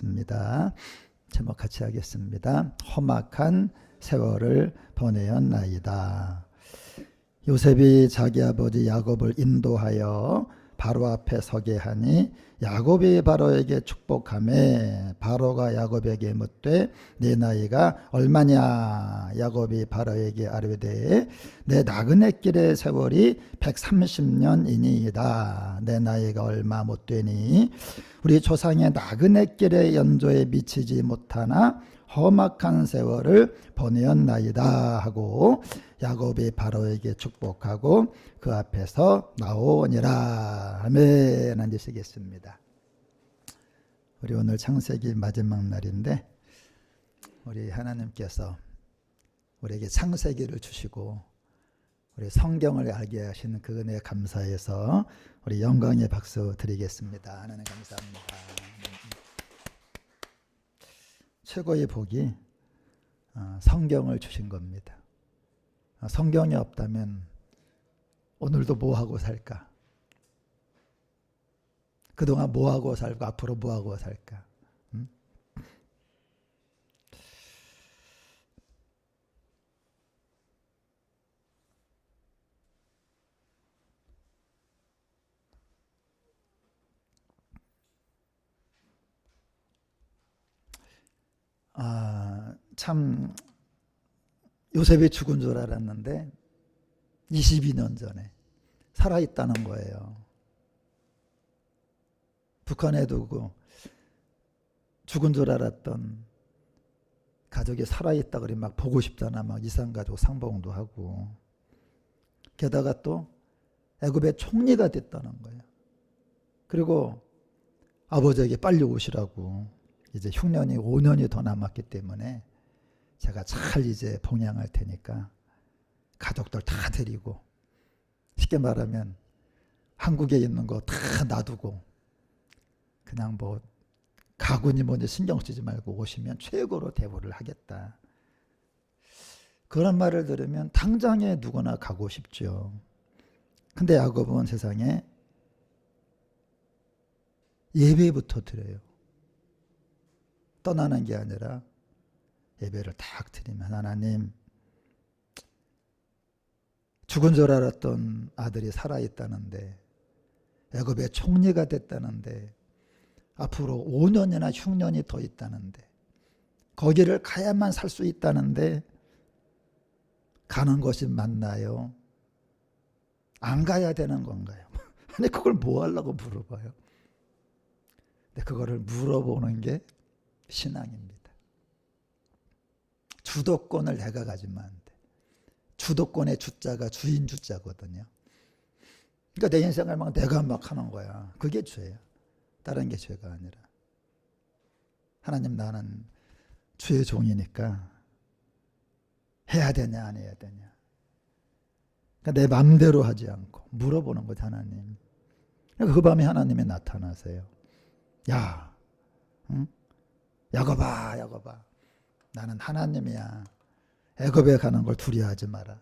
입니다. 제목 같이 하겠습니다. 험악한 세월을 보내었나이다. 요셉이 자기 아버지 야곱을 인도하여 바로 앞에 서게 하니 야곱이 바로에게 축복하매 바로가 야곱에게 묻되 네 나이가 얼마냐? 야곱이 바로에게 아뢰되 내 나그네 길의 세월이 130년이니이다. 내 나이가 얼마 못 되니 우리 조상의 나그네 길의 연조에 미치지 못하나 험악한 세월을 보내었나이다 하고 야곱이 바로에게 축복하고 그 앞에서 나오니라. 아멘. 앉으시겠습니다. 우리 오늘 창세기 마지막 날인데 우리 하나님께서 우리에게 창세기를 주시고 우리 성경을 알게 하시는 그 은혜에 감사해서 우리 영광의 박수 드리겠습니다. 하나님 감사합니다. 최고의 복이 성경을 주신 겁니다. 성경이 없다면 오늘도 뭐하고 살까? 그동안 뭐하고 살고 앞으로 뭐하고 살까? 참 요셉이 죽은 줄 알았는데 22년 전에 살아있다는 거예요. 북한에 두고 죽은 줄 알았던 가족이 살아있다 그래 막 보고 싶잖아. 막 이산가족 상봉도 하고. 게다가 또 애굽의 총리가 됐다는 거예요. 그리고 아버지에게 빨리 오시라고. 이제 흉년이 5년이 더 남았기 때문에 제가 잘 이제 봉양할 테니까 가족들 다 데리고 쉽게 말하면 한국에 있는 거 다 놔두고 그냥 뭐 가군이 뭔지 신경 쓰지 말고 오시면 최고로 대우를 하겠다. 그런 말을 들으면 당장에 누구나 가고 싶죠. 근데 야곱은 세상에 예배부터 드려요. 떠나는 게 아니라 예배를 딱 드리면 하나님 죽은 줄 알았던 아들이 살아있다는데 애굽의 총리가 됐다는데 앞으로 5년이나 흉년이 더 있다는데 거기를 가야만 살 수 있다는데 가는 것이 맞나요? 안 가야 되는 건가요? 아니 그걸 뭐 하려고 물어봐요? 근데 그거를 물어보는 게 신앙입니다. 주도권을 내가 가지면 안 돼. 주도권의 주자가 주인 주자거든요. 그러니까 내 인생을 막 내가 막 하는 거야. 그게 죄야. 다른 게 죄가 아니라. 하나님 나는 주의 종이니까 해야 되냐 안 해야 되냐. 그러니까 내 맘대로 하지 않고 물어보는 거지 하나님. 그러니까 그 밤에 하나님이 나타나세요. 야, 응? 야곱아 야곱아 나는 하나님이야. 애굽에 가는 걸 두려워하지 마라.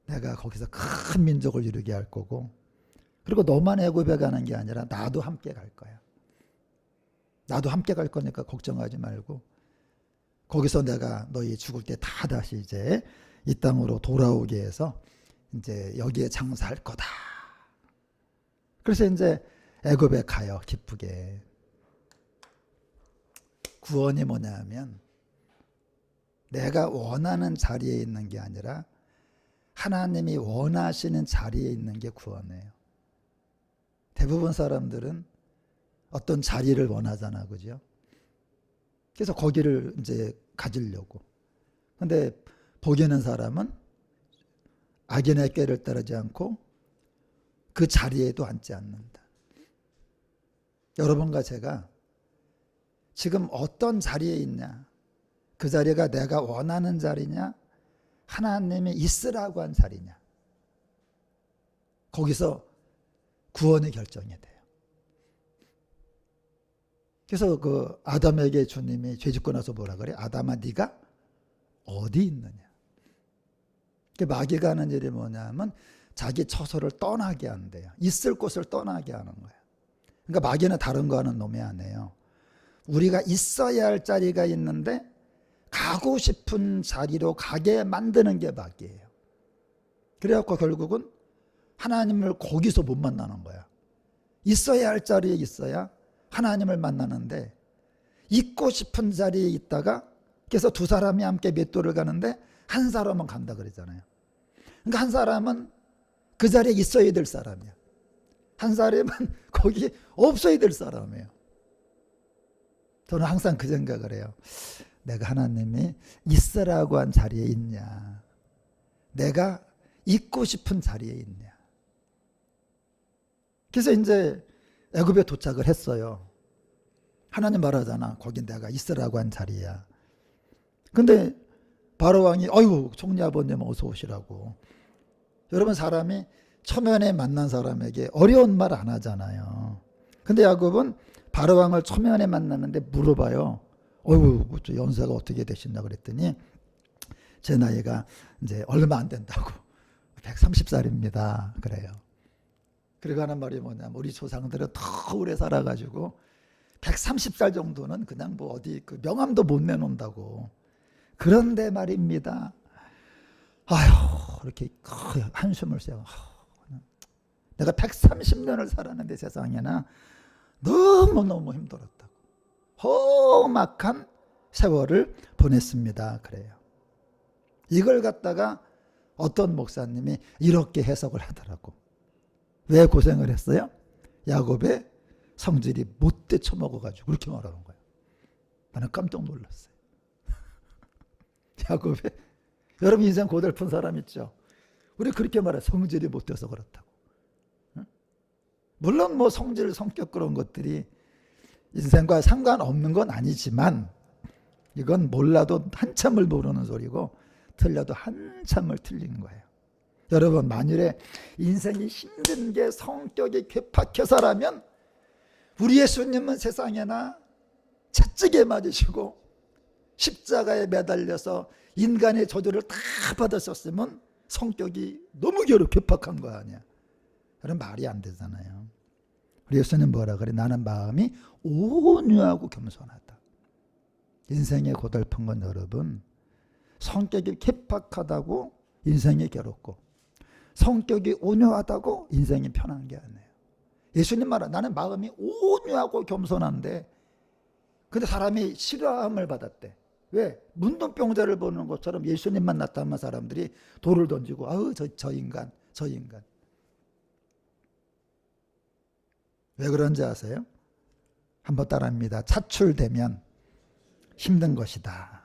내가 거기서 큰 민족을 이루게 할 거고 그리고 너만 애굽에 가는 게 아니라 나도 함께 갈 거야. 나도 함께 갈 거니까 걱정하지 말고 거기서 내가 너희 죽을 때 다 다시 이제 이 땅으로 돌아오게 해서 이제 여기에 장사할 거다. 그래서 이제 애굽에 가요. 기쁘게. 구원이 뭐냐 하면 내가 원하는 자리에 있는 게 아니라 하나님이 원하시는 자리에 있는 게 구원이에요. 대부분 사람들은 어떤 자리를 원하잖아. 그죠? 그래서 거기를 이제 가지려고. 근데 복 있는 사람은 악인의 꾀를 따르지 않고 그 자리에도 앉지 않는다. 여러분과 제가 지금 어떤 자리에 있냐? 그 자리가 내가 원하는 자리냐? 하나님이 있으라고 한 자리냐? 거기서 구원의 결정이 돼요. 그래서 그 아담에게 주님이 죄 짓고 나서 뭐라 그래? 아담아 네가 어디 있느냐? 마귀가 하는 일이 뭐냐면 자기 처소를 떠나게 한대요. 있을 곳을 떠나게 하는 거예요. 그러니까 마귀는 다른 거 하는 놈이 아니에요. 우리가 있어야 할 자리가 있는데 가고 싶은 자리로 가게 만드는 게 마귀예요. 그래갖고 결국은 하나님을 거기서 못 만나는 거야. 있어야 할 자리에 있어야 하나님을 만나는데 있고 싶은 자리에 있다가 그래서 두 사람이 함께 맷돌을 가는데 한 사람은 간다 그러잖아요. 그러니까 한 사람은 그 자리에 있어야 될 사람이야. 한 사람은 거기 없어야 될 사람이에요. 저는 항상 그 생각을 해요. 내가 하나님이 있으라고 한 자리에 있냐, 내가 있고 싶은 자리에 있냐. 그래서 이제 애굽에 도착을 했어요. 하나님 말하잖아. 거긴 내가 있으라고 한 자리야. 근데 바로 왕이 아이고 총리 아버님 어서 오시라고. 여러분, 사람이 초면에 만난 사람에게 어려운 말 안 하잖아요. 근데 야곱은 바로 왕을 초면에 만났는데 물어봐요. 어이구 연세가 어떻게 되시냐 그랬더니 제 나이가 이제 얼마 안 된다고 130살입니다 그래요. 그리고 하는 말이 뭐냐면 우리 조상들은 더 오래 살아가지고 130살 정도는 그냥 뭐 어디 그 명함도 못 내놓는다고. 그런데 말입니다. 아휴 이렇게 한숨을 쉬어. 내가 130년을 살았는데 세상에나 너무너무 힘들었다고. 험악한 세월을 보냈습니다 그래요. 이걸 갖다가 어떤 목사님이 이렇게 해석을 하더라고. 왜 고생을 했어요? 야곱의 성질이 못돼 처먹어가지고 그렇게 말하는 거예요. 나는 깜짝 놀랐어요. 야곱의, 여러분 인생 고달픈 사람 있죠? 우리 그렇게 말해. 성질이 못돼서 그렇다고. 물론 뭐 성질, 성격 그런 것들이 인생과 상관없는 건 아니지만 이건 몰라도 한참을 모르는 소리고 틀려도 한참을 틀리는 거예요. 여러분, 만일에 인생이 힘든 게 성격이 괴팍해서라면 우리 예수님은 세상에나 채찍에 맞으시고 십자가에 매달려서 인간의 저주를 다 받으셨으면 성격이 너무 괴팍한 거 아니야. 그런 말이 안 되잖아요. 우리 예수님 뭐라 그래? 나는 마음이 온유하고 겸손하다. 인생의 고달픈 건 여러분, 성격이 괴팍하다고 인생이 괴롭고 성격이 온유하다고 인생이 편한 게 아니에요. 예수님 말은 나는 마음이 온유하고 겸손한데 근데 사람이 싫어함을 받았대. 왜? 문둥병자를 보는 것처럼 예수님만 나타나면 사람들이 돌을 던지고 아우 저 인간. 왜 그런지 아세요? 한번 따라합니다. 차출되면 힘든 것이다.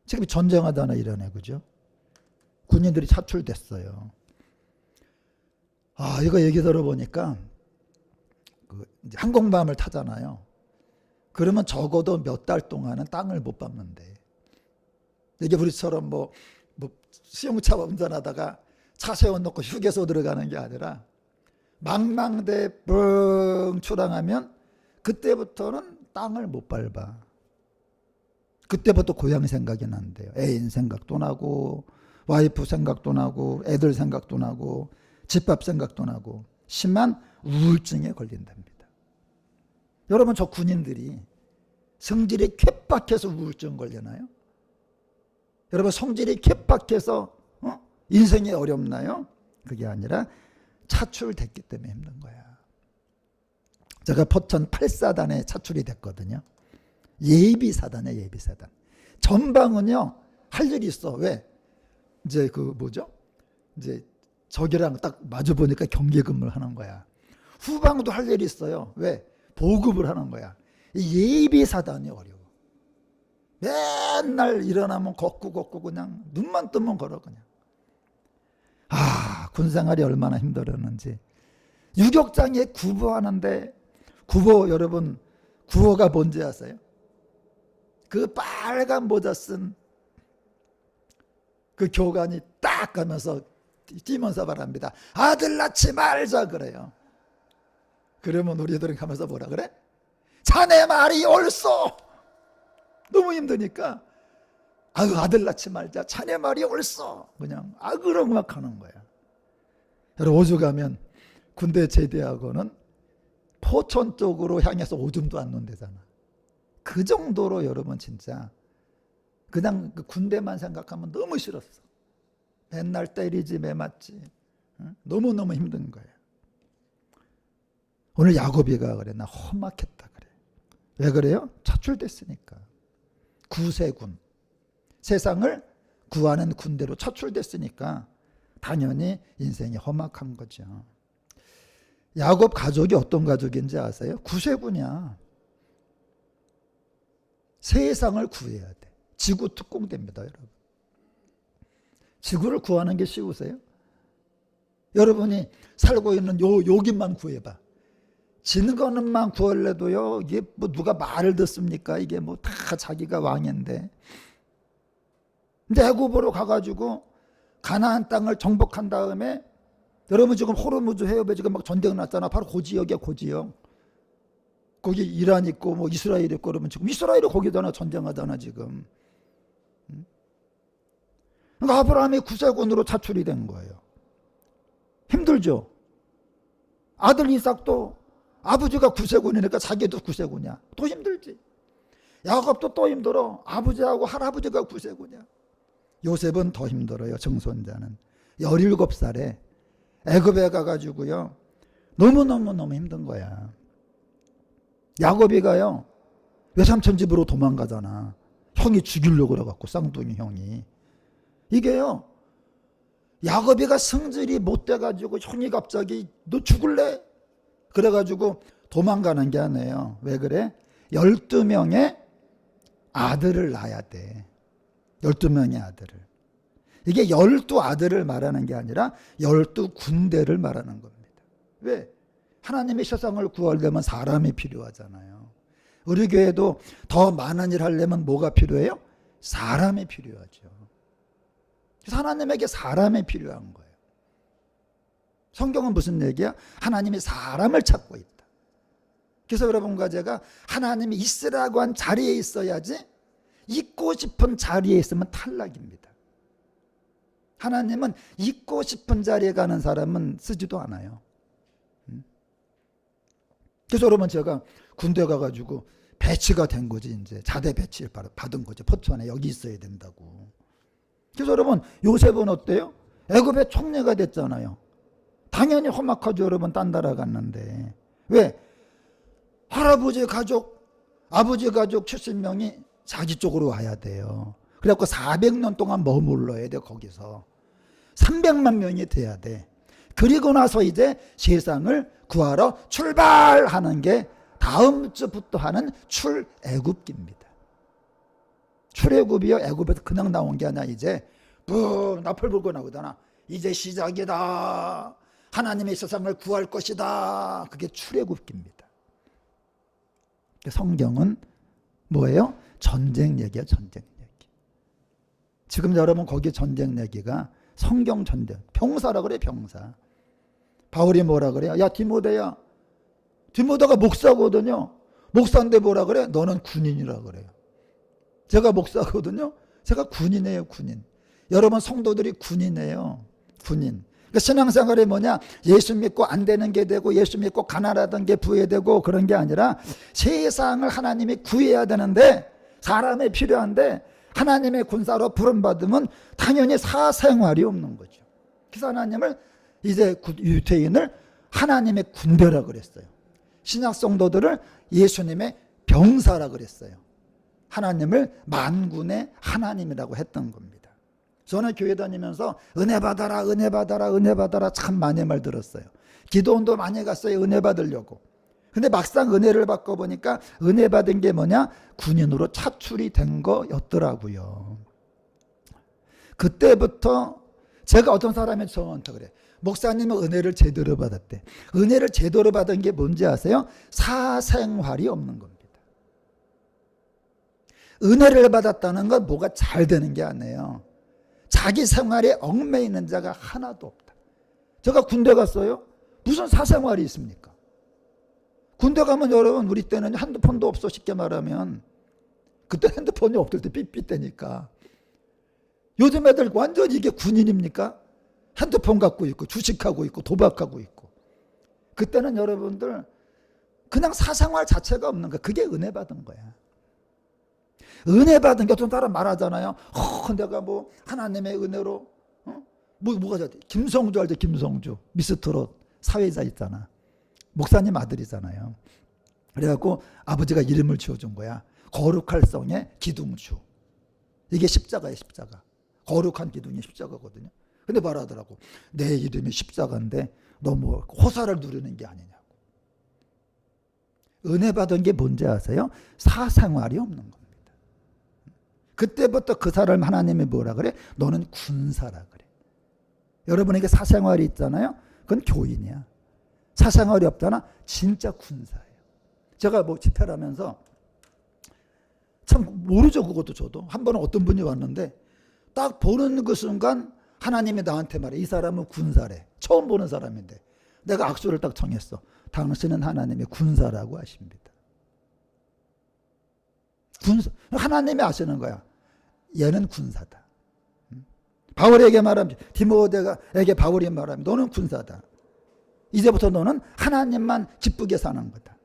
지금 전쟁하다나 이러네, 그죠? 군인들이 차출됐어요. 아, 이거 얘기 들어보니까 이제 항공모함을 타잖아요. 그러면 적어도 몇 달 동안은 땅을 못 밟는데. 이게 우리처럼 뭐 수용차 운전하다가 차 세워놓고 휴게소 들어가는 게 아니라 망망대 뻥 출항하면 그때부터는 땅을 못 밟아. 그때부터 고향 생각이 난대요. 애인 생각도 나고 와이프 생각도 나고 애들 생각도 나고 집밥 생각도 나고 심한 우울증에 걸린답니다. 여러분, 저 군인들이 성질이 괴팍해서 우울증 걸리나요? 여러분, 성질이 괴팍해서 인생이 어렵나요? 그게 아니라 차출됐기 때문에 힘든 거야. 제가 포천 8사단에 차출이 됐거든요. 예비사단에 예비사단. 전방은요 할 일이 있어. 왜? 이제 이제 적이랑 딱 마주 보니까 경계 근무를 하는 거야. 후방도 할 일이 있어요. 왜? 보급을 하는 거야. 예비사단이 어려워. 맨날 일어나면 걷고 그냥 눈만 뜨면 걸어 그냥. 아, 군생활이 얼마나 힘들었는지. 유격장에 구보하는데 여러분, 구호가 뭔지 아세요? 그 빨간 모자 쓴 그 교관이 딱 가면서 뛰면서 말합니다. 아들 낳지 말자 그래요. 그러면 우리들은 가면서 뭐라 그래? 자네 말이 옳소. 너무 힘드니까 아유 아들 낳지 말자. 자네 말이 옳소. 그냥 아그렁막 하는 거야. 여러분, 오죽하면 군대 제대하고는 포천 쪽으로 향해서 오줌도 안 논대잖아. 그 정도로 여러분 진짜 그냥 그 군대만 생각하면 너무 싫었어. 맨날 때리지 매맞지. 응? 너무너무 힘든 거예요. 오늘 야곱이가 그래. 나 험악했다 그래. 왜 그래요? 차출됐으니까. 구세군. 세상을 구하는 군대로 차출됐으니까 당연히 인생이 험악한 거죠. 야곱 가족이 어떤 가족인지 아세요? 구세군이야. 세상을 구해야 돼. 지구 특공대입니다, 여러분. 지구를 구하는 게 쉬우세요? 여러분이 살고 있는 여기만 구해봐. 지는 거는만 구할래도요, 이게 뭐 누가 말을 듣습니까? 이게 뭐 다 자기가 왕인데. 근데 애굽으로 가가지고 가나안 땅을 정복한 다음에 여러분 지금 호르무즈 해협에 지금 막 전쟁 났잖아. 바로 그 지역이야, 그 지역. 거기 이란 있고 뭐 이스라엘 있고 그러면 지금 이스라엘이 거기다나 전쟁하잖아 지금. 그러니까 아브라함이 구세군으로 차출이 된 거예요. 힘들죠. 아들 이삭도 아버지가 구세군이니까 자기도 구세군이야. 또 힘들지. 야곱도 또 힘들어. 아버지하고 할아버지가 구세군이야. 요셉은 더 힘들어요. 정손자는 17살에 애굽에 가가지고요 너무 힘든 거야. 야곱이가요 외삼촌 집으로 도망가잖아. 형이 죽이려고 그래갖고 쌍둥이 형이. 이게요 야곱이가 성질이 못 돼가지고 형이 갑자기 너 죽을래? 그래가지고 도망가는 게 아니에요. 왜 그래? 12명의 아들을 낳아야 돼. 12명의 아들을. 이게 12아들을 말하는 게 아니라 12군대를 말하는 겁니다. 왜? 하나님의 세상을 구하려면 사람이 필요하잖아요. 우리 교회도 더 많은 일 하려면 뭐가 필요해요? 사람이 필요하죠. 그래서 하나님에게 사람이 필요한 거예요. 성경은 무슨 얘기야? 하나님이 사람을 찾고 있다. 그래서 여러분과 제가 하나님이 있으라고 한 자리에 있어야지 있고 싶은 자리에 있으면 탈락입니다. 하나님은 있고 싶은 자리에 가는 사람은 쓰지도 않아요. 그래서 여러분 제가 군대 가가지고 배치가 된 거지. 이제 자대 배치를 받은 거죠. 포천에 여기 있어야 된다고. 그래서 여러분 요셉은 어때요? 애굽의 총리가 됐잖아요. 당연히 험악하죠. 여러분 딴 나라 갔는데. 왜? 할아버지 가족, 아버지 가족 70명이 자기 쪽으로 와야 돼요. 그래갖고 400년 동안 머물러야 돼. 거기서 300만 명이 돼야 돼. 그리고 나서 이제 세상을 구하러 출발하는 게 다음 주부터 하는 출애굽기입니다. 출애굽이요 애굽에서 그냥 나온 게 아니라 이제 나팔 불고 나오잖아. 이제 시작이다. 하나님의 세상을 구할 것이다. 그게 출애굽기입니다. 성경은 뭐예요? 전쟁 얘기야. 전쟁 얘기. 지금 여러분 거기 전쟁 얘기가 성경 전쟁. 병사라 그래. 병사. 바울이 뭐라 그래요? 야 디모데야. 디모데가 목사거든요. 목사인데 뭐라 그래? 너는 군인이라 그래요. 제가 목사거든요. 제가 군인이에요. 군인. 여러분 성도들이 군인이에요. 군인. 그러니까 신앙생활이 뭐냐? 예수 믿고 안 되는 게 되고 예수 믿고 가난하던 게 부해되고 그런 게 아니라 세상을 하나님이 구해야 되는데 사람이 필요한데 하나님의 군사로 부름받으면 당연히 사생활이 없는 거죠. 그래서 하나님을 이제 유대인을 하나님의 군대라 그랬어요. 신약 성도들을 예수님의 병사라 그랬어요. 하나님을 만군의 하나님이라고 했던 겁니다. 저는 교회 다니면서 은혜 받아라 은혜 받아라 은혜 받아라 참 많이 말 들었어요. 기도원도 많이 갔어요. 은혜 받으려고. 근데 막상 은혜를 받고 보니까 은혜 받은 게 뭐냐? 군인으로 차출이 된 거였더라고요. 그때부터 제가 어떤 사람이 저한테 그래. 목사님은 은혜를 제대로 받았대. 은혜를 제대로 받은 게 뭔지 아세요? 사생활이 없는 겁니다. 은혜를 받았다는 건 뭐가 잘 되는 게 아니에요. 자기 생활에 얽매이는 자가 하나도 없다. 제가 군대 갔어요. 무슨 사생활이 있습니까? 군대 가면 여러분 우리 때는 핸드폰도 없어. 쉽게 말하면 그때 핸드폰이 없을 때 삐삐대니까. 요즘 애들 완전 이게 군인입니까? 핸드폰 갖고 있고 주식하고 있고 도박하고 있고. 그때는 여러분들 그냥 사생활 자체가 없는 거야. 그게 은혜 받은 거야. 은혜 받은 게 어떤 사람 말하잖아요. 내가 뭐 하나님의 은혜로 뭐가 저 김성주 알죠? 김성주 미스트롯 사회자 있잖아. 목사님 아들이잖아요. 그래갖고 아버지가 이름을 지어준 거야. 거룩할 성의 기둥주. 이게 십자가예요, 십자가. 거룩한 기둥이 십자가거든요. 근데 말하더라고. 내 이름이 십자가인데 너 뭐 호사를 누리는 게 아니냐고. 은혜 받은 게 뭔지 아세요? 사생활이 없는 겁니다. 그때부터 그 사람 하나님이 뭐라 그래? 너는 군사라 그래. 여러분에게 사생활이 있잖아요. 그건 교인이야. 사생활이 없잖아. 진짜 군사예요. 제가 뭐 집회를 하면서 참 모르죠. 그것도 저도. 한 번은 어떤 분이 왔는데 딱 보는 그 순간 하나님이 나한테 말해. 이 사람은 군사래. 처음 보는 사람인데 내가 악수를 딱 정했어. 당신은 하나님의 군사라고 하십니다. 군사. 하나님이 아시는 거야. 얘는 군사다. 바울에게 말하면 디모데에게 바울이 말하면 너는 군사다. 이제부터 너는 하나님만 기쁘게 사는 거다.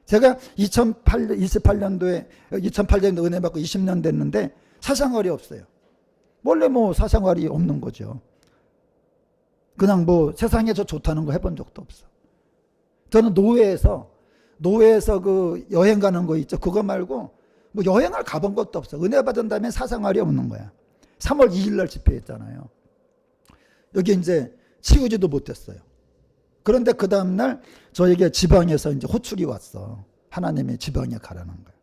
제가 2008년도에 은혜 받고 20년 됐는데 사생활이 없어요. 원래 뭐 사생활이 없는 거죠. 그냥 뭐 세상에서 좋다는 거 해본 적도 없어. 저는 노회에서 그 여행 가는 거 있죠. 그거 말고 뭐 여행을 가본 것도 없어. 은혜 받은 다음에 사생활이 없는 거야. 3월 2일 날 집회했잖아요. 여기 이제 치우지도 못했어요. 그런데 그 다음날 저에게 지방에서 이제 호출이 왔어. 하나님의 지방에 가라는 거예요.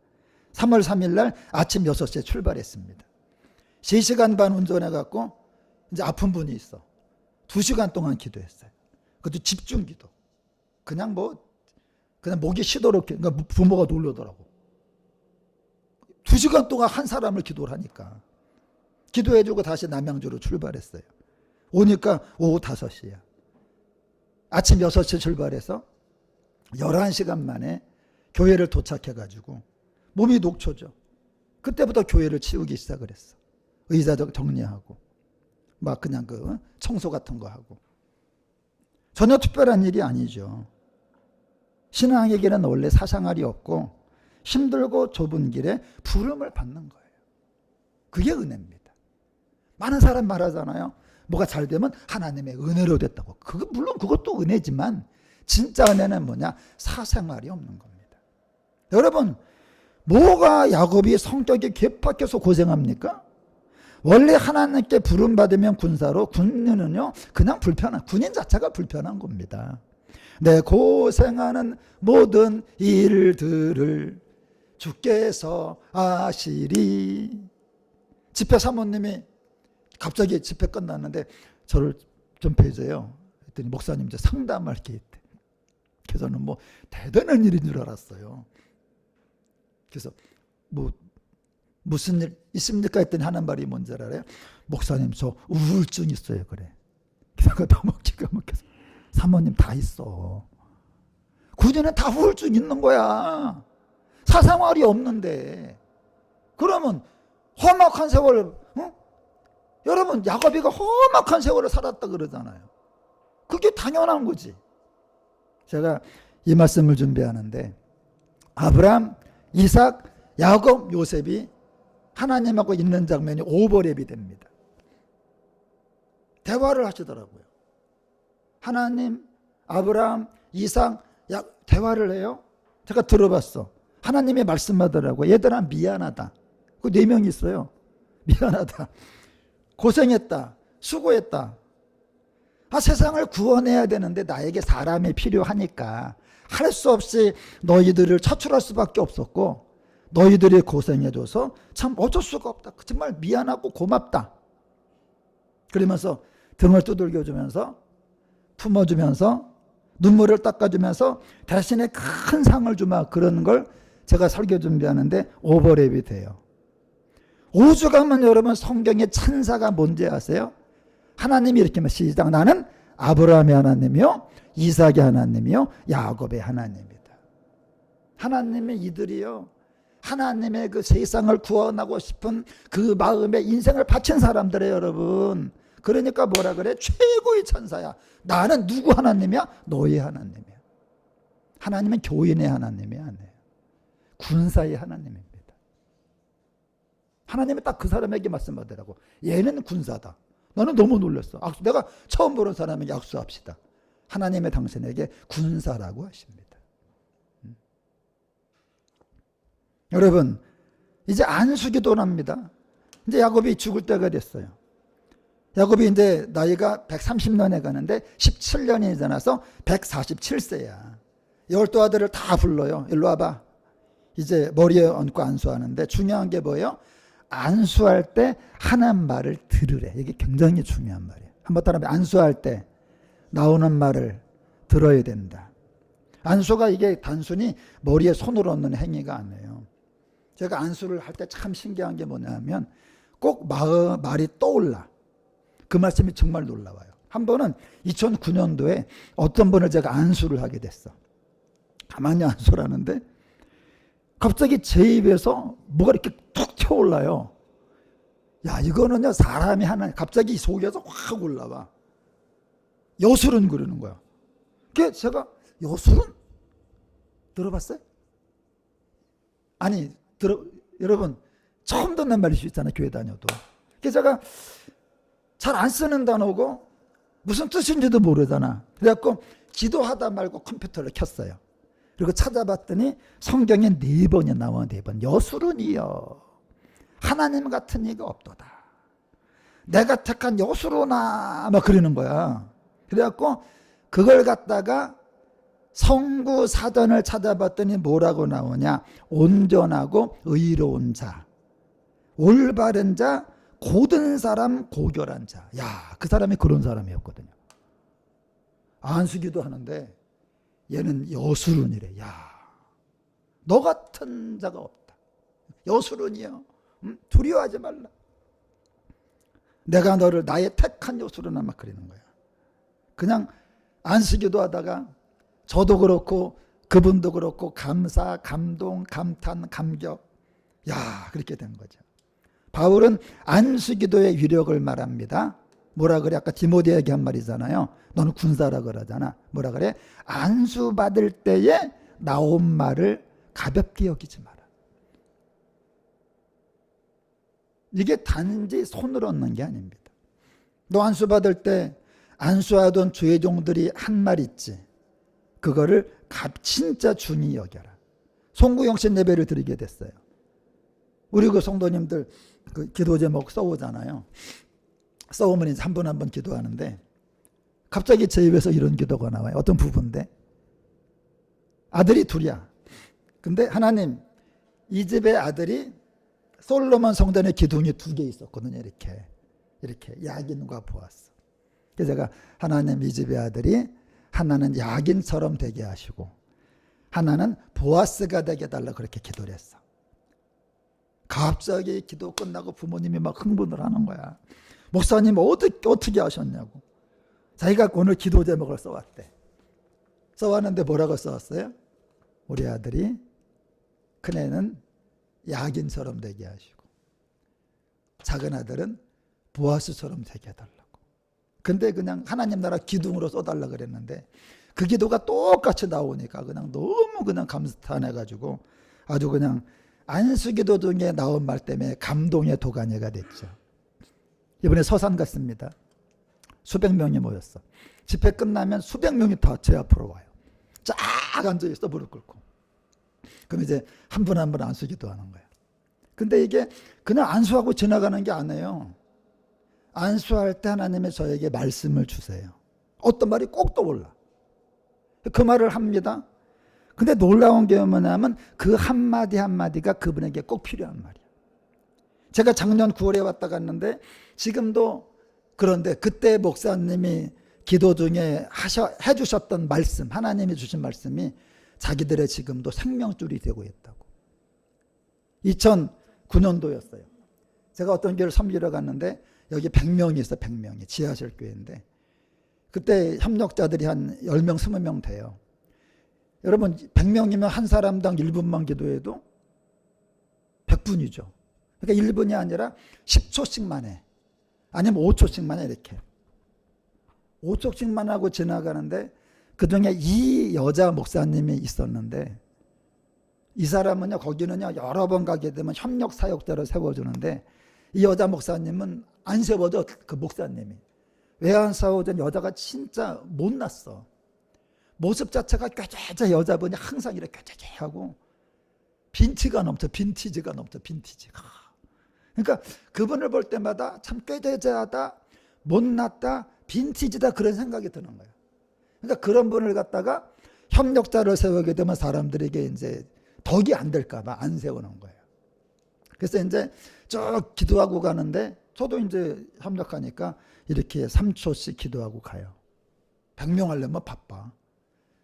3월 3일 날 아침 6시에 출발했습니다. 3시간 반 운전해갖고 이제 아픈 분이 있어. 2시간 동안 기도했어요. 그것도 집중 기도. 그냥 목이 쉬도록, 그러니까 부모가 놀려더라고. 2시간 동안 한 사람을 기도를 하니까. 기도해주고 다시 남양주로 출발했어요. 오니까 오후 5시야. 아침 6시 출발해서 11시간 만에 교회를 도착해가지고 몸이 녹초죠. 그때부터 교회를 치우기 시작을 했어. 의자 정리하고 막 그냥 그 청소 같은 거 하고. 전혀 특별한 일이 아니죠. 신앙에게는 원래 사생활이 없고 힘들고 좁은 길에 부름을 받는 거예요. 그게 은혜입니다. 많은 사람 말하잖아요. 뭐가 잘 되면 하나님의 은혜로 됐다고. 물론 그것도 은혜지만 진짜 은혜는 뭐냐? 사생활이 없는 겁니다. 여러분, 뭐가 야곱이 성격이 괴팍해서 고생합니까? 원래 하나님께 부름받으면 군사로, 군인은요 그냥 군인 자체가 불편한 겁니다. 내 고생하는 모든 일들을 주께서 아시리. 집회 사모님이 갑자기 집회 끝났는데 저를 좀 뵈줘요. 그랬더니 목사님 이제 상담할 게 있대. 그래서 저는 뭐 대단한 일인 줄 알았어요. 그래서 뭐 무슨 일 있습니까? 했더니 하는 말이 뭔지 알아요? 목사님 저 우울증 있어요. 그래. 그래서 너무 기가 막혀서 사모님 다 있어. 군인은 다 우울증 있는 거야. 사생활이 없는데. 그러면 험악한 세월, 여러분 야곱이가 험악한 세월을 살았다 그러잖아요. 그게 당연한 거지. 제가 이 말씀을 준비하는데 아브람, 이삭, 야곱, 요셉이 하나님하고 있는 장면이 오버랩이 됩니다. 대화를 하시더라고요. 하나님, 아브람, 이삭, 대화를 해요. 제가 들어봤어. 하나님의 말씀하더라고요. 얘들아 미안하다. 그 4명 있어요. 미안하다. 고생했다. 수고했다. 세상을 구원해야 되는데 나에게 사람이 필요하니까 할 수 없이 너희들을 차출할 수밖에 없었고 너희들이 고생해줘서 참 어쩔 수가 없다. 정말 미안하고 고맙다. 그러면서 등을 두들겨주면서 품어주면서 눈물을 닦아주면서 대신에 큰 상을 주마. 그런 걸 제가 설교 준비하는데 오버랩이 돼요. 오죽하면 여러분 성경의 찬사가 뭔지 아세요? 하나님이 이렇게 말 시작. 나는 아브라함의 하나님이요 이삭의 하나님이요 야곱의 하나님이다. 하나님의 이들이요 하나님의 그 세상을 구원하고 싶은 그 마음에 인생을 바친 사람들이에요. 여러분. 그러니까 뭐라 그래? 최고의 천사야. 나는 누구 하나님이야? 너의 하나님이야. 하나님은 교인의 하나님이 아니에요. 군사의 하나님입니다. 하나님이 딱 그 사람에게 말씀하더라고. 얘는 군사다. 나는 너무 놀랐어. 내가 처음 보는 사람에게 악수합시다. 하나님의 당신에게 군사라고 하십니다. 여러분, 이제 안수기도 합니다. 이제 야곱이 죽을 때가 됐어요. 야곱이 이제 나이가 130년에 가는데 17년이 지나서 147세야. 12 아들을 다 불러요. 일로 와봐. 이제 머리에 얹고 안수하는데 중요한 게 뭐예요? 안수할 때 하는 말을 들으래. 이게 굉장히 중요한 말이에요. 한번 따라하면 안수할 때 나오는 말을 들어야 된다. 안수가 이게 단순히 머리에 손을 얹는 행위가 아니에요. 제가 안수를 할 때 참 신기한 게 뭐냐면 꼭 말이 떠올라. 그 말씀이 정말 놀라워요. 한 번은 2009년도에 어떤 분을 제가 안수를 하게 됐어. 가만히 안수를 하는데 갑자기 제 입에서 뭐가 이렇게 툭 튀어올라요. 야, 이거는요, 사람이 하는, 갑자기 속에서 확 올라와. 여술은 그러는 거야. 그래서 제가, 여술은? 들어봤어요? 아니, 여러분, 처음 듣는 말일 수 있잖아요, 교회 다녀도. 그래서 제가 잘 안 쓰는 단어고, 무슨 뜻인지도 모르잖아. 그래갖고, 기도하다 말고 컴퓨터를 켰어요. 그리고 찾아봤더니 성경에 4번이 나와. 4번. 여수론이여 하나님 같은 이가 없도다. 내가 택한 여수로나 막 그러는 거야. 그래갖고 그걸 갖다가 성구 사전을 찾아봤더니 뭐라고 나오냐. 온전하고 의로운 자, 올바른 자, 고든 사람, 고결한 자. 야, 그 사람이 그런 사람이었거든요. 안수기도 하는데 얘는 여수론이래. 야, 너 같은 자가 없다. 여수론이요. 두려워하지 말라. 내가 너를 나의 택한 여수론아 막 그러는 거야. 그냥 안수기도 하다가 저도 그렇고 그분도 그렇고 감사, 감동, 감탄, 감격. 야, 그렇게 된 거죠. 바울은 안수기도의 위력을 말합니다. 뭐라 그래? 아까 디모데에게 한 말이잖아요. 너는 군사라 그러잖아. 뭐라 그래? 안수 받을 때에 나온 말을 가볍게 여기지 마라. 이게 단지 손을 얹는 게 아닙니다. 너 안수 받을 때 안수하던 주의 종들이 한 말 있지. 그거를 진짜 중히 여겨라. 송구영신 예배를 드리게 됐어요. 우리 그 성도님들 그 기도 제목 써오잖아요. 써오면 이제 한 분 한 분 기도하는데 갑자기 제 입에서 이런 기도가 나와요. 어떤 부부인데 아들이 둘이야. 근데 하나님, 이 집의 아들이 솔로몬 성전에 기둥이 2개 있었거든요. 이렇게 야긴과 보아스. 그래서 제가 하나님, 이 집의 아들이 하나는 야긴처럼 되게 하시고 하나는 보아스가 되게 해달라 그렇게 기도를 했어. 갑자기 기도 끝나고 부모님이 막 흥분을 하는 거야. 목사님 어떻게 하셨냐고. 자기가 오늘 기도 제목을 써왔대. 써왔는데 뭐라고 써왔어요? 우리 아들이 큰애는 야긴처럼 되게 하시고 작은 아들은 보아스처럼 되게 해달라고. 근데 그냥 하나님 나라 기둥으로 써달라 그랬는데 그 기도가 똑같이 나오니까 그냥 너무 그냥 감탄해가지고 아주 그냥 안수기도 중에 나온 말 때문에 감동의 도가니가 됐죠. 이번에 서산 갔습니다. 수백 명이 모였어. 집회 끝나면 수백 명이 다 제 앞으로 와요. 쫙 앉아있어, 무릎 꿇고. 그럼 이제 한 분 한 분 안수기도 하는 거야. 근데 이게 그냥 안수하고 지나가는 게 아니에요. 안수할 때 하나님이 저에게 말씀을 주세요. 어떤 말이 꼭 떠올라. 그 말을 합니다. 근데 놀라운 게 뭐냐면 그 한마디 한마디가 그분에게 꼭 필요한 말이야. 제가 작년 9월에 왔다 갔는데 지금도 그런데 그때 목사님이 기도 중에 해주셨던 말씀, 하나님이 주신 말씀이 자기들의 지금도 생명줄이 되고 있다고. 2009년도였어요. 제가 어떤 교회를 섬기러 갔는데 여기 100명이 있어. 100명이 지하실 교회인데 그때 협력자들이 한 10명 20명 돼요. 여러분 100명이면 한 사람당 1분만 기도해도 100분이죠. 그러니까 1분이 아니라 10초씩만 해. 아니면 5초씩만 해. 이렇게 5초씩만 하고 지나가는데 그중에 이 여자 목사님이 있었는데 이 사람은요, 거기는요, 여러 번 가게 되면 협력 사역자를 세워주는데, 이 여자 목사님은 안 세워져, 그 목사님이. 왜 안 세워준 여자가 진짜 못났어. 모습 자체가 꾀죄죄, 여자분이 항상 이렇게 꾀죄죄하고, 빈티지가 넘쳐. 그러니까 그분을 볼 때마다 참 꾀죄죄하다, 못났다, 빈티지다, 그런 생각이 드는 거예요. 그러니까 그런 분을 갖다가 협력자를 세우게 되면 사람들에게 이제 덕이 안 될까봐 안 세우는 거예요. 그래서 이제 쭉 기도하고 가는데, 저도 이제 협력하니까 이렇게 3초씩 기도하고 가요. 100명 하려면 바빠.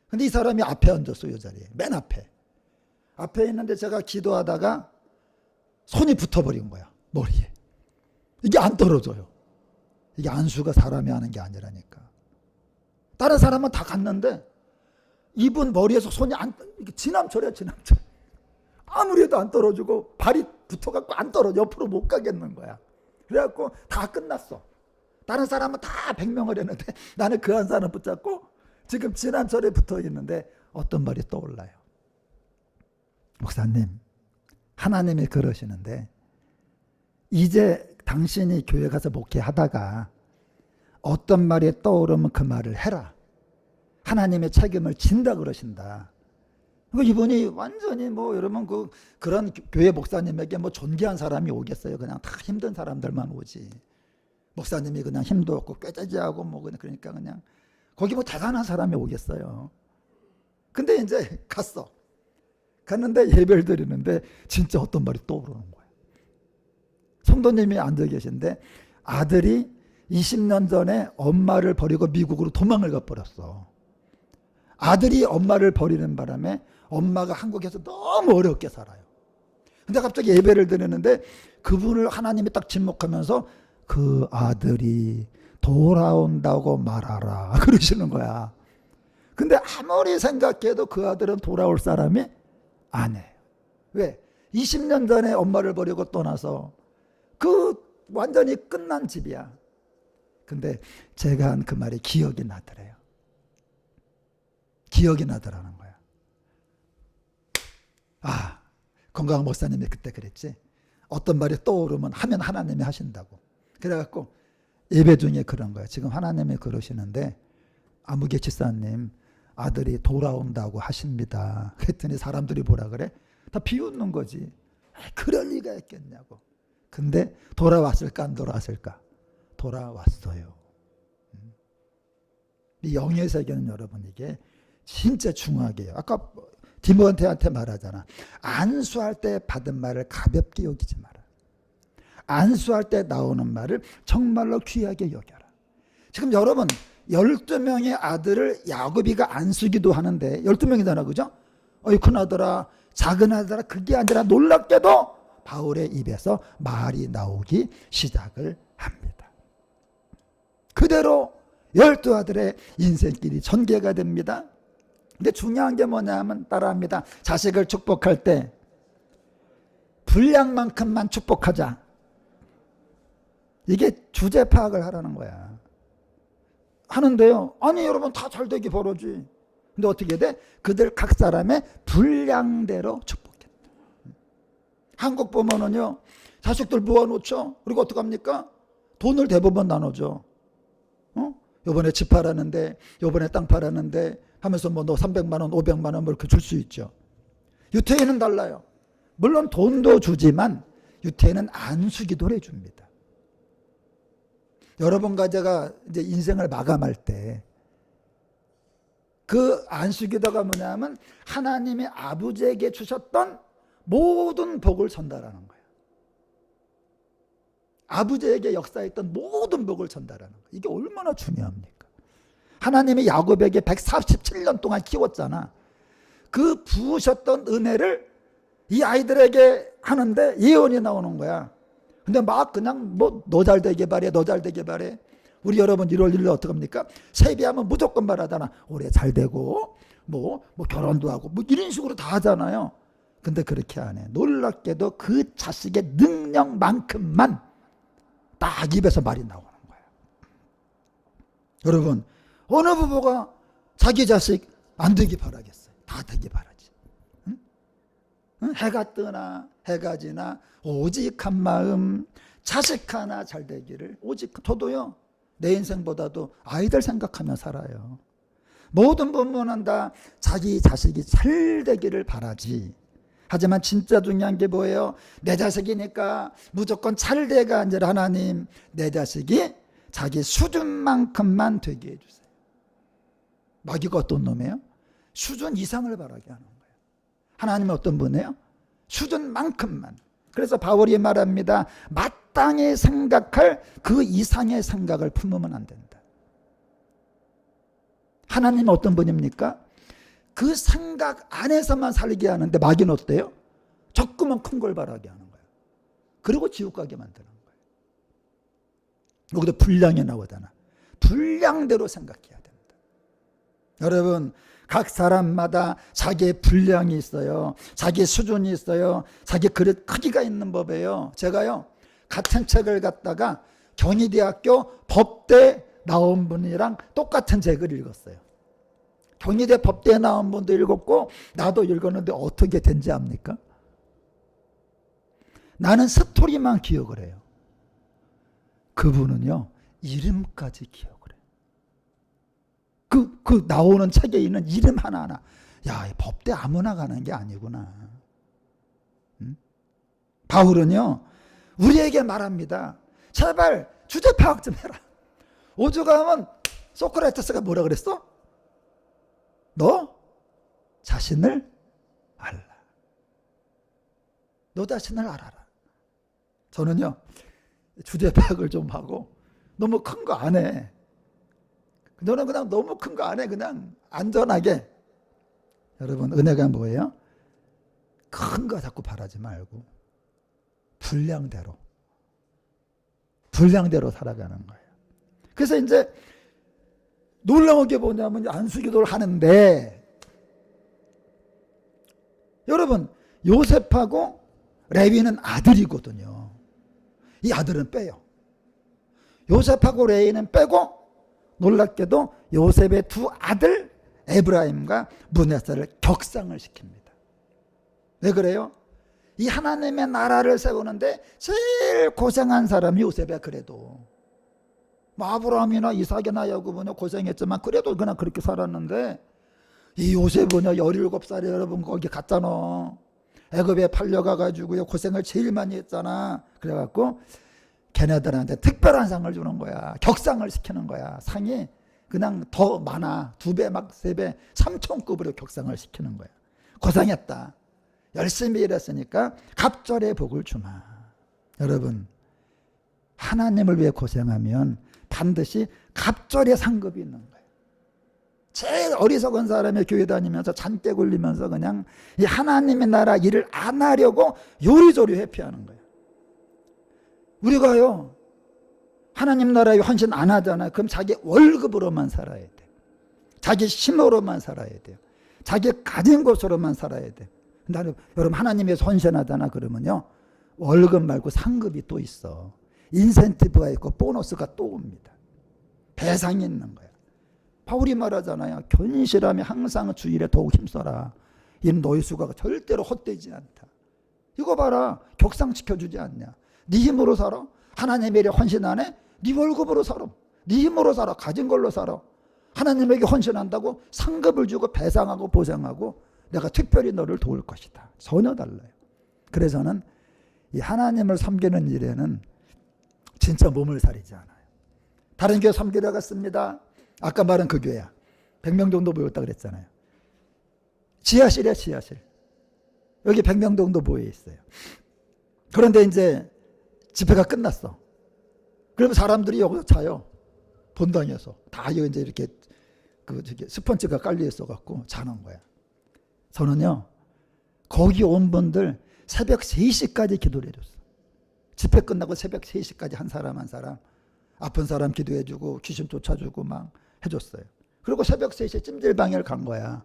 근데 이 사람이 앞에 앉았어요, 이 자리에. 맨 앞에. 앞에 있는데 제가 기도하다가 손이 붙어버린 거야, 머리에. 이게 안 떨어져요. 이게 안수가 사람이 하는 게 아니라니까. 다른 사람은 다 갔는데 이분 머리에서 손이 지남철이야, 지남철. 아무리 해도 안 떨어지고 발이 붙어갖고 안 떨어져. 옆으로 못 가겠는 거야. 그래갖고 다 끝났어. 다른 사람은 다 100명을 했는데 나는 그 한 사람 붙잡고 지금 지난철에 붙어 있는데 어떤 말이 떠올라요. 목사님, 하나님이 그러시는데 이제 당신이 교회 가서 목회하다가 어떤 말이 떠오르면 그 말을 해라. 하나님의 책임을 진다 그러신다. 이분이 완전히 여러분 그런 교회 목사님에게 존귀한 사람이 오겠어요. 그냥 다 힘든 사람들만 오지. 목사님이 그냥 힘도 없고 꾀죄죄하고 그러니까 그냥 거기 대단한 사람이 오겠어요. 근데 이제 갔는데 예배를 드리는데 진짜 어떤 말이 떠오르는 거예요. 성도님이 앉아 계신데 아들이 20년 전에 엄마를 버리고 미국으로 도망을 가버렸어. 아들이 엄마를 버리는 바람에 엄마가 한국에서 너무 어렵게 살아요. 근데 갑자기 예배를 드리는데 그분을 하나님이 딱 지목하면서 그 아들이 돌아온다고 말하라 그러시는 거야. 근데 아무리 생각해도 그 아들은 돌아올 사람이 아니에요. 왜? 20년 전에 엄마를 버리고 떠나서 완전히 끝난 집이야. 근데 제가 한 그 말이 기억이 나더래요. 기억이 나더라는 거야. 건강한 목사님이 그때 그랬지. 어떤 말이 떠오르면 하면 하나님이 하신다고. 그래갖고 예배 중에 그런 거야. 지금 하나님이 그러시는데 아무개 집사님 아들이 돌아온다고 하십니다. 그랬더니 사람들이 뭐라 그래? 다 비웃는 거지. 그럴 리가 있겠냐고. 근데 돌아왔을까 안 돌아왔을까? 돌아왔어요. 이 영의 세계는 여러분 이게 진짜 중요하게 해요. 아까 디모데한테 말하잖아. 안수할 때 받은 말을 가볍게 여기지 마라. 안수할 때 나오는 말을 정말로 귀하게 여겨라. 지금 여러분 12명의 아들을 야곱이가 안수기도 하는데 12명이잖아, 그죠? 큰 아들아, 작은 아들아, 그게 아니라 놀랍게도 바울의 입에서 말이 나오기 시작을 합니다. 그대로 12아들의 인생길이 전개가 됩니다. 근데 중요한 게 뭐냐면 따라합니다. 자식을 축복할 때 분량만큼만 축복하자. 이게 주제 파악을 하라는 거야. 하는데요. 아니 여러분 다 잘되기 바라지. 근데 어떻게 돼? 그들 각 사람의 분량대로 축복했다. 한국 보면은요. 자식들 모아놓죠. 그리고 어떡합니까? 돈을 대부분 나눠줘. 요번에 집 팔았는데 요번에 땅 팔았는데 하면서 너 300만 원 500만 원 이렇게 줄 수 있죠. 유태인은 달라요. 물론 돈도 주지만 유태인은 안수기도를 해줍니다. 여러분과 제가 이제 인생을 마감할 때 그 안수기도가 뭐냐면 하나님이 아버지에게 주셨던 모든 복을 전달하는 거예요. 아버지에게 역사했던 모든 복을 전달하는 거예요. 이게 얼마나 중요합니까? 하나님이 야곱에게 147년 동안 키웠잖아. 그 부으셨던 은혜를 이 아이들에게 하는데 예언이 나오는 거야. 근데 막 그냥 너 잘 되게 바래, 너 잘 되게 바래. 우리 여러분 1월 1일 어떡합니까? 세배하면 무조건 말하잖아. 올해 잘 되고 결혼도 하고 이런 식으로 다 하잖아요. 근데 그렇게 안 해. 놀랍게도 그 자식의 능력만큼만 딱 입에서 말이 나오는 거야. 여러분 어느 부부가 자기 자식 안 되기 바라겠어요? 다 되기 바라지. 응? 응? 해가 뜨나 해가 지나 오직 한 마음 자식 하나 잘 되기를. 오직 저도요 내 인생보다도 아이들 생각하며 살아요. 모든 부모는 다 자기 자식이 잘 되기를 바라지. 하지만 진짜 중요한 게 뭐예요? 내 자식이니까 무조건 잘 돼가 아니라 하나님 내 자식이 자기 수준만큼만 되게 해주세요. 마귀가 어떤 놈이에요? 수준 이상을 바라게 하는 거예요. 하나님은 어떤 분이에요? 수준만큼만. 그래서 바울이 말합니다. 마땅히 생각할 그 이상의 생각을 품으면 안 된다. 하나님은 어떤 분입니까? 그 생각 안에서만 살게 하는데 마귀는 어때요? 조금은 큰 걸 바라게 하는 거예요. 그리고 지옥 가게 만드는 거예요. 여기도 분량이 나오잖아. 분량대로 생각해야 됩니다. 여러분 각 사람마다 자기의 분량이 있어요. 자기 수준이 있어요. 자기 그릇 크기가 있는 법이에요. 제가요 같은 책을 갖다가 경희대학교 법대 나온 분이랑 똑같은 책을 읽었어요. 경희대 법대에 나온 분도 읽었고 나도 읽었는데 어떻게 된지 압니까? 나는 스토리만 기억을 해요. 그분은요 이름까지 기억을 해요. 그 나오는 책에 있는 이름 하나하나. 야, 법대 아무나 가는 게 아니구나. 응? 바울은요 우리에게 말합니다. 제발 주제 파악 좀 해라. 오죽하면 소크라테스가 뭐라 그랬어? 너 자신을 알라. 너 자신을 알아라. 저는요 주제 파악을 좀 하고 너무 큰 거 안 해. 너는 그냥 너무 큰 거 안 해. 그냥 안전하게. 여러분 은혜가 뭐예요? 큰 거 자꾸 바라지 말고 분량대로 살아가는 거예요. 그래서 이제 놀라운 게 뭐냐면 안수기도를 하는데 여러분 요셉하고 레위는 아들이거든요. 이 아들은 빼요. 요셉하고 레위는 빼고 놀랍게도 요셉의 두 아들 에브라임과 므낫세를 격상을 시킵니다. 왜 그래요? 이 하나님의 나라를 세우는데 제일 고생한 사람이 요셉이야. 그래도 아브라함이나 이삭이나 야곱은 고생했지만 그래도 그냥 그렇게 살았는데 이 요셉은 17살에 여러분 거기 갔잖아. 애굽에 팔려가가지고 고생을 제일 많이 했잖아. 그래갖고 걔네들한테 특별한 상을 주는 거야. 격상을 시키는 거야. 상이 그냥 더 많아. 2배 막 3배 3천급으로 격상을 시키는 거야. 고생했다. 열심히 일했으니까 갑절의 복을 주마. 여러분 하나님을 위해 고생하면 반드시 갑절의 상급이 있는 거예요. 제일 어리석은 사람이 교회 다니면서 잔깨 굴리면서 그냥 이 하나님의 나라 일을 안 하려고 요리조리 회피하는 거예요. 우리가요 하나님 나라에 헌신 안 하잖아요. 그럼 자기 월급으로만 살아야 돼요. 자기 힘으로만 살아야 돼요. 자기 가진 것으로만 살아야 돼요. 근데 여러분 하나님 위해서 헌신하잖아. 그러면요 월급 말고 상급이 또 있어. 인센티브가 있고 보너스가 또 옵니다. 배상이 있는 거야. 바울이 말하잖아요. 견실함이 항상 주일에 더욱 힘써라. 이 너희 수고가 절대로 헛되지 않다. 이거 봐라. 격상시켜주지 않냐. 네 힘으로 살아. 하나님에게 헌신 안 해? 네 월급으로 살아. 네 힘으로 살아. 가진 걸로 살아. 하나님에게 헌신한다고 상급을 주고 배상하고 보상하고 내가 특별히 너를 도울 것이다. 전혀 달라요. 그래서는 이 하나님을 섬기는 일에는 진짜 몸을 사리지 않아요. 다른 교회 섬기러 갔습니다. 아까 말한 그 교회야. 100명 정도 모였다 그랬잖아요. 지하실이야, 지하실. 여기 100명 정도 모여 있어요. 그런데 이제 집회가 끝났어. 그러면 사람들이 여기서 자요. 본당에서. 다 이제 이렇게 스펀지가 깔려 있어갖고 자는 거야. 저는요, 거기 온 분들 새벽 3시까지 기도를 해줬어. 집회 끝나고 새벽 3시까지 한 사람 한 사람 아픈 사람 기도해주고 귀신 쫓아주고 막 해줬어요. 그리고 새벽 3시에 찜질방에 간 거야.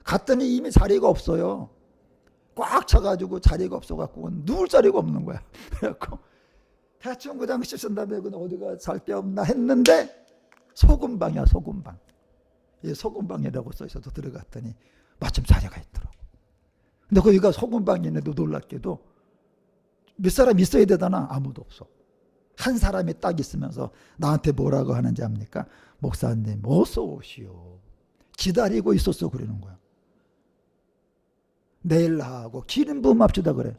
갔더니 이미 자리가 없어요. 꽉 차가지고 자리가 없어갖고 누울 자리가 없는 거야. 그래갖고 대충 그냥 씻은 다음에 어디가 잘 데 없나 했는데 소금방이야, 소금방. 이 소금방이라고 써있어서 들어갔더니 마침 자리가 있더라고. 근데 거기가 소금방인데도 놀랍게도 몇 사람 있어야 되잖아. 아무도 없어. 한 사람이 딱 있으면서 나한테 뭐라고 하는지 압니까? 목사님 어서 오시오. 기다리고 있었어 그러는 거야. 내일 나하고 기름 부음합시다 그래.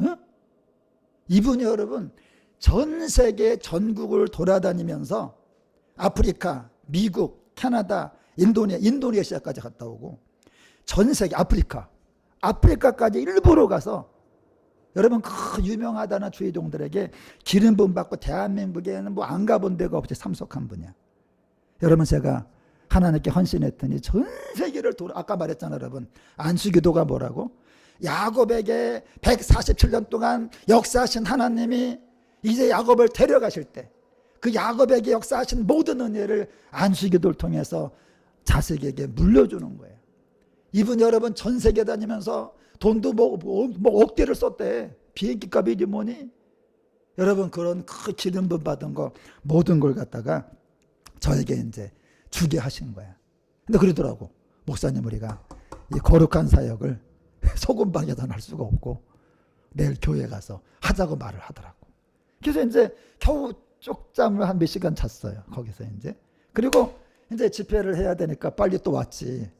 응? 이분이 여러분 전 세계 전국을 돌아다니면서 아프리카, 미국, 캐나다, 인도네시아까지 갔다 오고 전 세계 아프리카까지 일부러 가서 여러분 그 유명하다는 주의종들에게 기름 부음 받고 대한민국에는 뭐 안 가본 데가 없이 참석한 분이야. 여러분 제가 하나님께 헌신했더니 전 세계를 아까 말했잖아요 여러분. 안수기도가 뭐라고? 야곱에게 147년 동안 역사하신 하나님이 이제 야곱을 데려가실 때 그 야곱에게 역사하신 모든 은혜를 안수기도를 통해서 자식에게 물려주는 거예요. 이분 여러분 전 세계 다니면서 돈도 뭐 억대를 썼대. 비행기 값이지 뭐니. 여러분 그런 그 기름 부음 받은 거 모든 걸 갖다가 저에게 이제 주게 하신 거야. 근데 그러더라고. 목사님 우리가 이 거룩한 사역을 소금방에서는 할 수가 없고 내일 교회 가서 하자고 말을 하더라고. 그래서 이제 겨우 쪽잠을 한 몇 시간 잤어요. 거기서 이제. 그리고 이제 집회를 해야 되니까 빨리 또 왔지.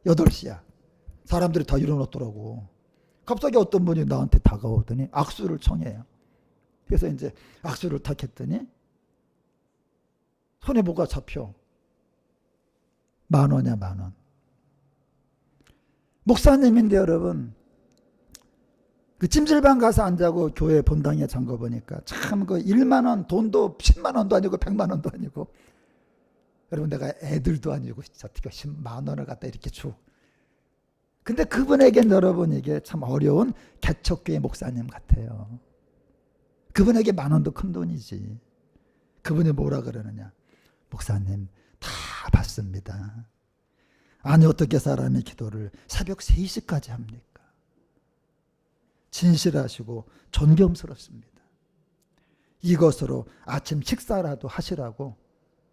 8시야. 사람들이 다 일어났더라고. 갑자기 어떤 분이 나한테 다가오더니 악수를 청해요. 그래서 이제 악수를 탁 했더니 손에 뭐가 잡혀. 10,000원이야 10,000원. 목사님인데 여러분 그 찜질방 가서 앉아고 교회 본당에 잠궈 보니까 참 그 1만 원 돈도 10만 원도 아니고 100만 원도 아니고 여러분 내가 애들도 아니고 어떻게 10만 원을 갖다 이렇게 줘. 근데 그분에겐 여러분 이게 참 어려운 개척교회 목사님 같아요. 그분에게 10,000원도 큰 돈이지. 그분이 뭐라 그러느냐. 목사님 다 받습니다. 아니 어떻게 사람이 기도를 새벽 3시까지 합니까? 진실하시고 존경스럽습니다. 이것으로 아침 식사라도 하시라고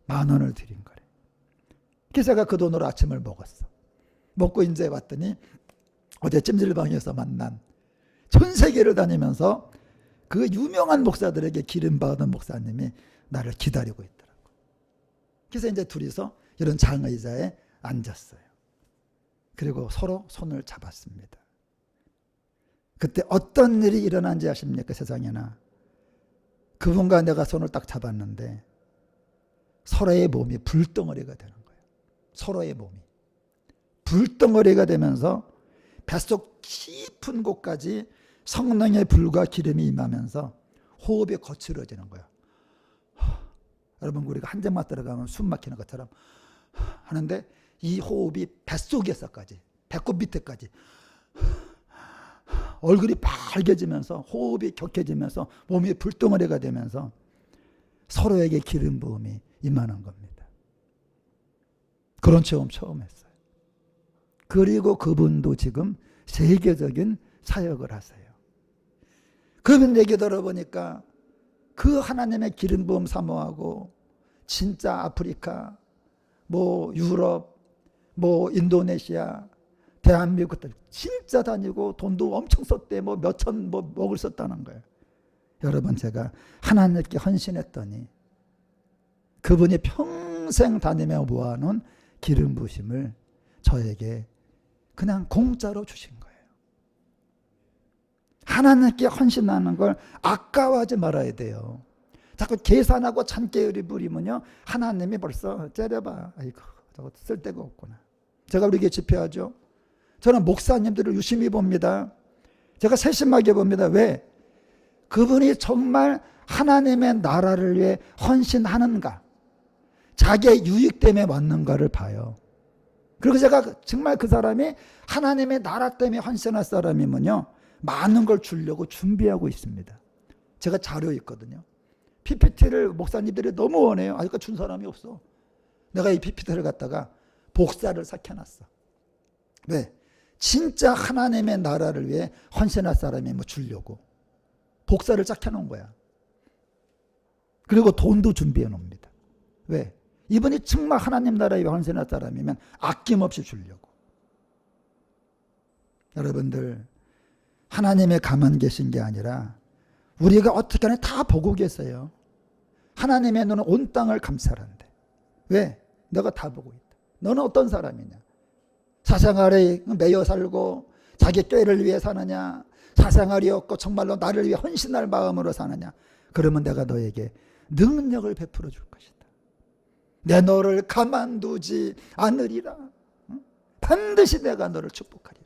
10,000원을 드린 거래. 그래서 제가 그 돈으로 아침을 먹었어. 먹고 이제 왔더니 어제 찜질방에서 만난 전 세계를 다니면서 그 유명한 목사들에게 기름 받은 목사님이 나를 기다리고 있더라고. 그래서 이제 둘이서 이런 장의자에 앉았어요. 그리고 서로 손을 잡았습니다. 그때 어떤 일이 일어난지 아십니까? 세상에나. 그분과 내가 손을 딱 잡았는데 서로의 몸이 불덩어리가 되는 거예요. 서로의 몸이. 불덩어리가 되면서 뱃속 깊은 곳까지 성령의 불과 기름이 임하면서 호흡이 거칠어지는 거예요. 여러분 우리가 한 잔만 들어가면 숨 막히는 것처럼 하는데 이 호흡이 뱃속에서까지 배꼽 밑에까지 얼굴이 빨개지면서 호흡이 격해지면서 몸이 불덩어리가 되면서 서로에게 기름 부음이 임하는 겁니다. 그런 체험 처음 했어요. 그리고 그분도 지금 세계적인 사역을 하세요. 그분 얘기 들어보니까 그 하나님의 기름 부음 사모하고 진짜 아프리카, 뭐 유럽, 뭐 인도네시아, 대한민국 진짜 다니고 돈도 엄청 썼대. 뭐 몇천 억을 썼다는 거예요. 여러분 제가 하나님께 헌신했더니 그분이 평생 다니며 모아놓은 기름 부심을 저에게 그냥 공짜로 주신 거예요. 하나님께 헌신하는 걸 아까워하지 말아야 돼요. 자꾸 계산하고 잔깨울이 부리면요 하나님이 벌써 째려봐. 아이고 저거 쓸데가 없구나. 제가 우리에게 집회하죠. 저는 목사님들을 유심히 봅니다. 제가 세심하게 봅니다. 왜? 그분이 정말 하나님의 나라를 위해 헌신하는가, 자기의 유익 때문에 왔는가를 봐요. 그리고 제가 정말 그 사람이 하나님의 나라 때문에 헌신할 사람이면요 많은 걸 주려고 준비하고 있습니다. 제가 자료 있거든요. PPT를 목사님들이 너무 원해요. 아직까지 준 사람이 없어. 내가 이 PPT를 갖다가 복사를 삭혀놨어. 왜? 진짜 하나님의 나라를 위해 헌신할 사람이 뭐 주려고 복사를 쫙 해놓은 거야. 그리고 돈도 준비해 놓습니다. 왜? 이분이 정말 하나님 나라에 헌신할 사람이면 아낌없이 주려고. 여러분들, 하나님의 가만 계신 게 아니라 우리가 어떻게 하나 다 보고 계세요. 하나님의 눈은 온 땅을 감찰한대. 왜? 너가 다 보고 있다. 너는 어떤 사람이냐? 사생활에 매여 살고 자기 꾀를 위해 사느냐? 사생활이 없고 정말로 나를 위해 헌신할 마음으로 사느냐? 그러면 내가 너에게 능력을 베풀어 줄 것이다. 내 너를 가만두지 않으리라. 반드시 내가 너를 축복하리라.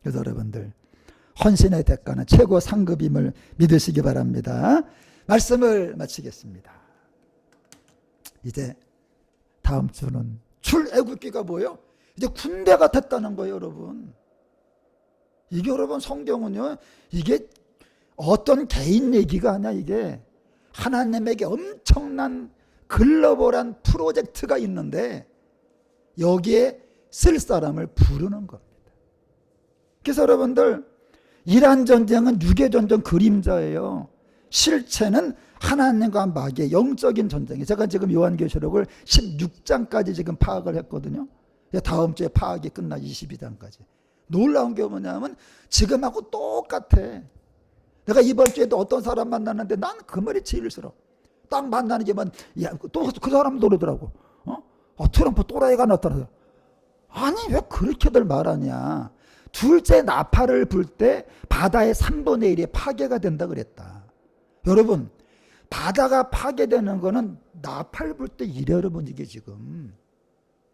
그래서 여러분들, 헌신의 대가는 최고 상급임을 믿으시기 바랍니다. 말씀을 마치겠습니다. 이제 다음 주는 출애굽기가 뭐예요? 이제 군대가 됐다는 거예요, 여러분. 이게 여러분, 성경은요, 이게 어떤 개인 얘기가 아니야. 이게 하나님에게 엄청난 글로벌한 프로젝트가 있는데 여기에 쓸 사람을 부르는 겁니다. 그래서 여러분들, 이란 전쟁은 육의 전쟁 그림자예요. 실체는 하나님과 마귀의 영적인 전쟁이에요. 제가 지금 요한계시록을 16장까지 지금 파악을 했거든요. 다음 주에 파악이 끝나 22장까지. 놀라운 게 뭐냐면 지금하고 똑같아. 내가 이번 주에도 어떤 사람 만났는데 난 그 말이 제일 싫어. 딱 만나는 게만, 또 그 사람도 그러더라고. 트럼프 또라이가 나타나서. 아니, 왜 그렇게들 말하냐. 둘째 나팔을 불 때 바다의 3분의 1이 파괴가 된다 그랬다. 여러분, 바다가 파괴되는 거는 나팔 불 때 이래, 여러분. 이게 지금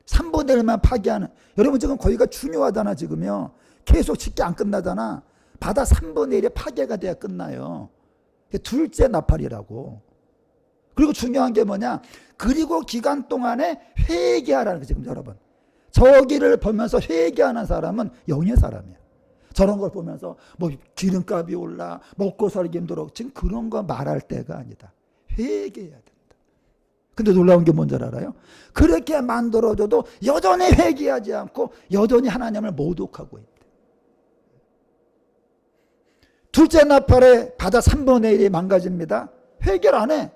3분의 1만 파괴하는, 여러분 지금 거기가 중요하잖아. 지금요 계속 쉽게 안 끝나잖아. 바다 3분의 1이 파괴가 돼야 끝나요. 둘째 나팔이라고. 그리고 중요한 게 뭐냐, 그리고 기간 동안에 회개하라는 거. 지금 여러분, 저기를 보면서 회개하는 사람은 영의 사람이야. 저런 걸 보면서 뭐 기름값이 올라 먹고 살기 힘들어, 지금 그런 거 말할 때가 아니다. 회개해야 된다. 근데 놀라운 게 뭔지 알아요? 그렇게 만들어줘도 여전히 회개하지 않고 여전히 하나님을 모독하고 있대. 둘째 나팔에 바다 3분의 1이 망가집니다. 회개를 안 해.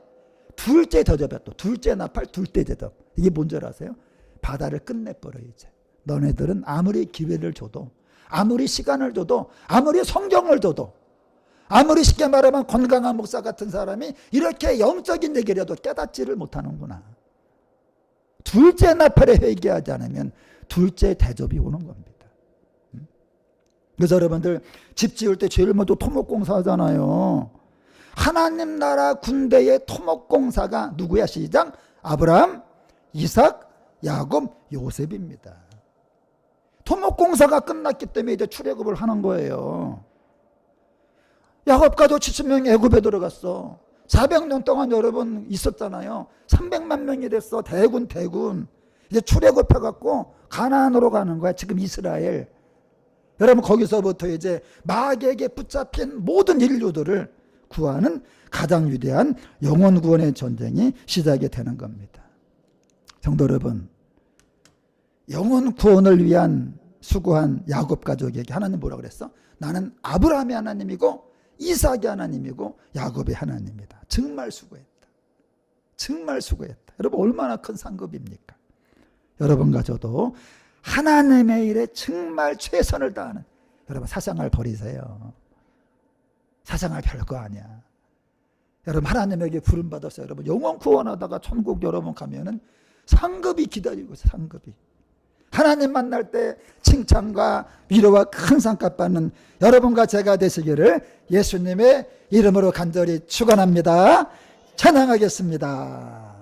둘째 대접이야. 또 둘째 나팔, 둘째 대접. 이게 뭔지 아세요? 바다를 끝내버려. 이제 너네들은 아무리 기회를 줘도, 아무리 시간을 줘도, 아무리 성경을 줘도, 아무리 쉽게 말하면 건강한 목사 같은 사람이 이렇게 영적인 얘기라도 깨닫지를 못하는구나. 둘째 나팔에 회개하지 않으면 둘째 대접이 오는 겁니다. 그래서 여러분들, 집 지을 때 제일 먼저 토목공사 하잖아요. 하나님 나라 군대의 토목공사가 누구야? 시작. 아브라함, 이삭, 야곱, 요셉입니다. 토목공사가 끝났기 때문에 이제 출애굽을 하는 거예요. 야곱 가족 70명이 애굽에 들어갔어. 400년 동안 여러분 있었잖아요. 300만 명이 됐어. 대군. 이제 출애굽해갖고 가나안으로 가는 거야. 지금 이스라엘. 여러분, 거기서부터 이제 마귀에게 붙잡힌 모든 인류들을 구하는 가장 위대한 영혼 구원의 전쟁이 시작이 되는 겁니다. 성도 여러분, 영혼 구원을 위한 수고한 야곱 가족에게 하나님 뭐라 그랬어? 나는 아브라함의 하나님이고 이삭의 하나님이고 야곱의 하나님이다. 정말 수고했다. 정말 수고했다. 여러분, 얼마나 큰 상급입니까? 여러분과 저도 하나님의 일에 정말 최선을 다하는, 여러분, 사상을 버리세요. 사상을 별거 아니야. 여러분, 하나님에게 부름받았어요. 여러분, 영원 구원하다가 천국 여러분 가면은 상급이 기다리고 있어요. 상급이. 하나님 만날 때 칭찬과 위로와 큰 상급 받는 여러분과 제가 되시기를 예수님의 이름으로 간절히 축원합니다. 찬양하겠습니다.